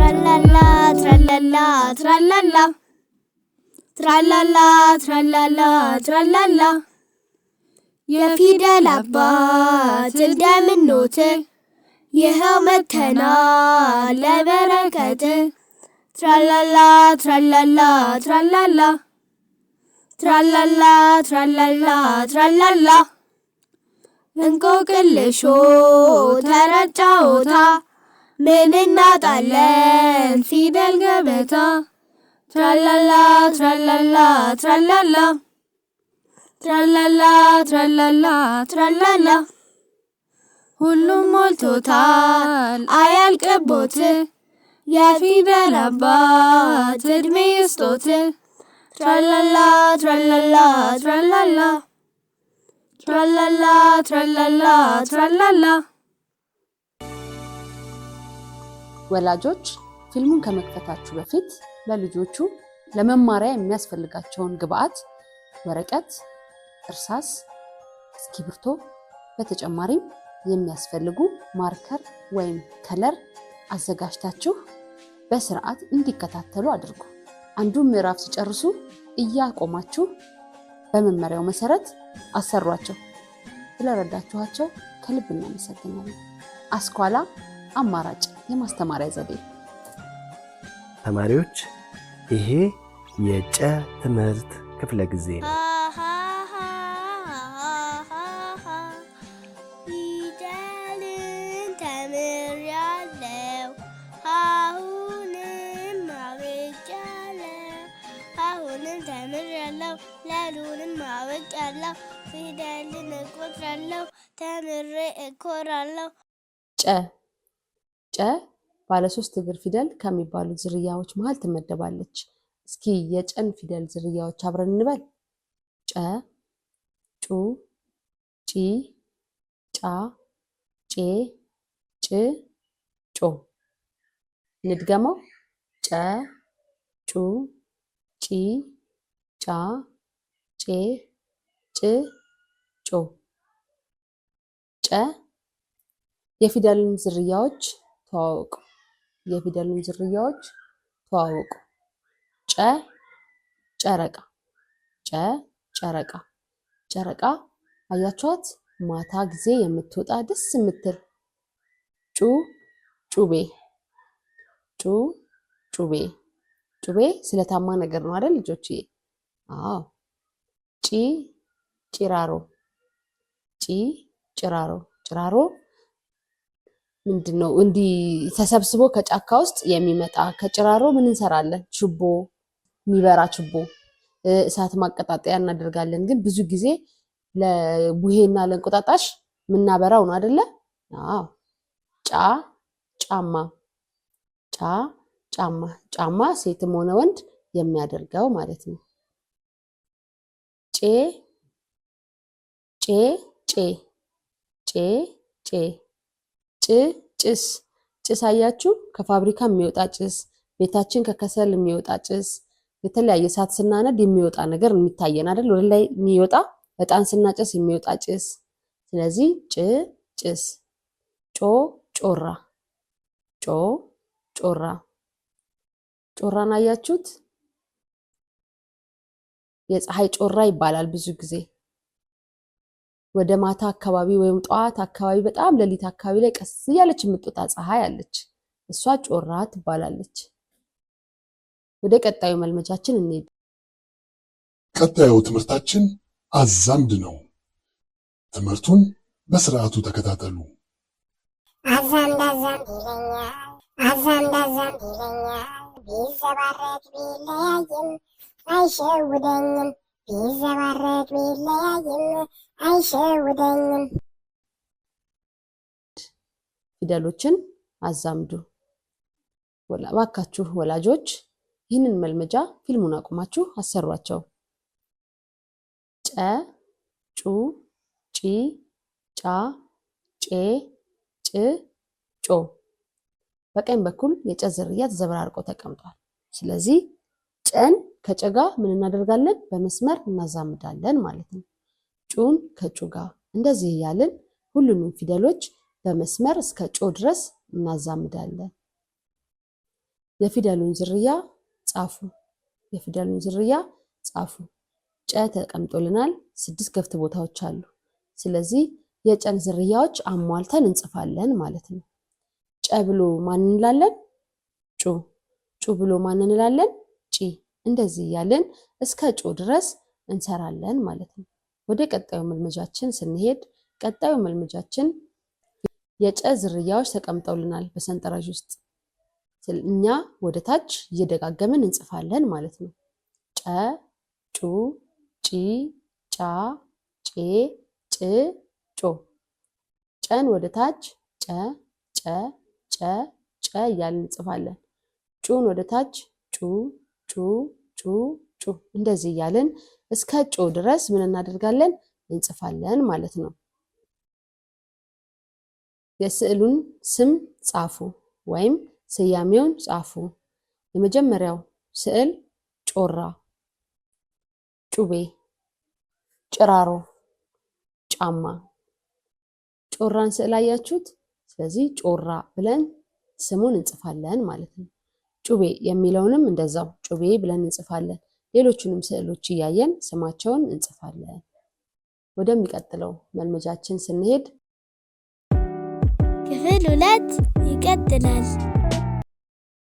Tralala, tralala, tralala. Tralala, tralala, tralala. የፊደል አባት እንደምንኖት ይኸው መተናል ለበረከት ትራላላ ትራላላ ትራላላ ትራላላ ትራላላ ትራላላ እንቆቅልሾ ተረት ጨዋታ ምን እናጣለን ፊደል ገበታ ትራላላ ትራላላ ትራላላ ትራላላ ትራላላ ትራላላ ሁሉም ሞልቶታል አያልቅቦት የፊደል አባት እድሜ ይስጦት ትራላላ ትራላላ ትራላላ ትራላላ ትራላላ ትራላላ። ወላጆች ፊልሙን ከመክፈታችሁ በፊት ለልጆቹ ለመማሪያ የሚያስፈልጋቸውን ግብአት ወረቀት፣ እርሳስ፣ እስክሪብቶ በተጨማሪም የሚያስፈልጉ ማርከር ወይም ከለር አዘጋጅታችሁ በስርዓት እንዲከታተሉ አድርጉ። አንዱን ምዕራፍ ሲጨርሱ እያቆማችሁ በመመሪያው መሰረት አሰሯቸው። ስለረዳችኋቸው ከልብ እናመሰግናለን። አስኳላ አማራጭ የማስተማሪያ ዘዴ። ተማሪዎች ይሄ የጨ ትምህርት ክፍለ ጊዜ ነው። ፊደልን ተምሬያለሁ አሁንም አውቄያለሁ አሁንም ተምሬያለሁ ለሉንም አውቄያለሁ ፊደልን እቆጥራለሁ ተምሬ እኮራለሁ። ጨ ባለ 3 እግር ፊደል ከሚባሉት ዝርያዎች መሃል ትመደባለች። እስኪ የጨን ፊደል ዝርያዎች አብረን እንበል። ጨ፣ ጩ፣ ጪ፣ ጫ፣ ጬ፣ ጭ፣ ጮ። እንድገመው። ጨ፣ ጩ፣ ጪ፣ ጫ፣ ጬ፣ ጭ፣ ጮ። ጨ የፊደልን ዝርያዎች ተዋወቁ። የፊደልን ዝርያዎች ተዋወቁ። ጨ ጨረቃ፣ ጨ ጨረቃ። ጨረቃ አያችኋት? ማታ ጊዜ የምትወጣ ደስ የምትል። ጩ ጩቤ፣ ጩ ጩቤ። ጩቤ ስለታማ ነገር ነው አይደል ልጆችዬ? አዎ። ጪ ጭራሮ፣ ጪ ጭራሮ። ጭራሮ ምንድነው? እንዲህ ተሰብስቦ ከጫካ ውስጥ የሚመጣ ከጭራሮ ምን እንሰራለን? ችቦ፣ የሚበራ ችቦ፣ እሳት ማቀጣጠያ እናደርጋለን። ግን ብዙ ጊዜ ለቡሄና ለእንቁጣጣሽ የምናበራው ነው አይደለ? አዎ። ጫ ጫማ፣ ጫ ጫማ። ጫማ ሴትም ሆነ ወንድ የሚያደርገው ማለት ነው። ጬ ጬ ጬ ጬ ጬ። ጭ ጭስ። ጭስ አያችሁ? ከፋብሪካ የሚወጣ ጭስ፣ ቤታችን ከከሰል የሚወጣ ጭስ፣ የተለያየ እሳት ስናነድ የሚወጣ ነገር የሚታየን አይደል? ወደ ላይ የሚወጣ እጣን ስናጨስ የሚወጣ ጭስ። ስለዚህ ጭ ጭስ። ጮ ጮራ፣ ጮ ጮራ። ጮራን አያችሁት? የፀሐይ ጮራ ይባላል ብዙ ጊዜ። ወደ ማታ አካባቢ ወይም ጠዋት አካባቢ በጣም ሌሊት አካባቢ ላይ ቀስ እያለች የምትወጣ ፀሐይ አለች። እሷ ጮራ ትባላለች። ወደ ቀጣዩ መልመጃችን እንሄድ። ቀጣዩ ትምህርታችን አዛምድ ነው። ትምህርቱን በስርዓቱ ተከታተሉ። አዛምድ አዛምድ ይለኛል፣ አዛምድ አዛምድ ይለኛል፣ ቢዘባረቅ ቢለያይም አይሸውደኝም፣ ቢዘባረቅ ቢለያይም አይሸውደኝም። ፊደሎችን አዛምዱ። እባካችሁ ወላጆች ይህንን መልመጃ ፊልሙን አቁማችሁ አሰሯቸው። ጨ ጩ ጪ ጫ ጬ ጭ ጮ። በቀኝ በኩል የጨ ዝርያ ተዘበራርቆ ተቀምጧል። ስለዚህ ጨን ከጨጋ ምን እናደርጋለን? በመስመር እናዛምዳለን ማለት ነው። ጩን ከጩ ጋር እንደዚህ እያልን ሁሉንም ፊደሎች በመስመር እስከ ጮ ድረስ እናዛምዳለን። የፊደሉን ዝርያ ጻፉ። የፊደሉን ዝርያ ጻፉ። ጨ ተቀምጦልናል። 6 ክፍት ቦታዎች አሉ። ስለዚህ የጨን ዝርያዎች አሟልተን እንጽፋለን ማለት ነው። ጨ ብሎ ማን እንላለን? ጩ። ጩ ብሎ ማን እንላለን? ጪ። እንደዚህ እያልን እስከ ጩ ድረስ እንሰራለን ማለት ነው። ወደ ቀጣዩ መልመጃችን ስንሄድ ቀጣዩ መልመጃችን የጨ ዝርያዎች ተቀምጠውልናል በሰንጠረዥ ውስጥ። እኛ ወደ ታች እየደጋገምን እንጽፋለን ማለት ነው። ጨ፣ ጩ፣ ጪ፣ ጫ፣ ጬ፣ ጭ፣ ጮ። ጨን ወደ ታች ጨ፣ ጨ፣ ጨ፣ ጨ እያልን እንጽፋለን። ጩን ወደ ታች ጩ፣ ጩ፣ ጩ፣ ጩ። እንደዚህ እያልን እስከ ጮ ድረስ ምን እናደርጋለን? እንጽፋለን ማለት ነው። የስዕሉን ስም ጻፉ ወይም ስያሜውን ጻፉ። የመጀመሪያው ስዕል ጮራ፣ ጩቤ፣ ጭራሮ፣ ጫማ። ጮራን ስዕል አያችሁት? ስለዚህ ጮራ ብለን ስሙን እንጽፋለን ማለት ነው። ጩቤ የሚለውንም እንደዛው ጩቤ ብለን እንጽፋለን። ሌሎቹንም ስዕሎች እያየን ስማቸውን እንጽፋለን። ወደሚቀጥለው መልመጃችን ስንሄድ ክፍል 2 ይቀጥላል።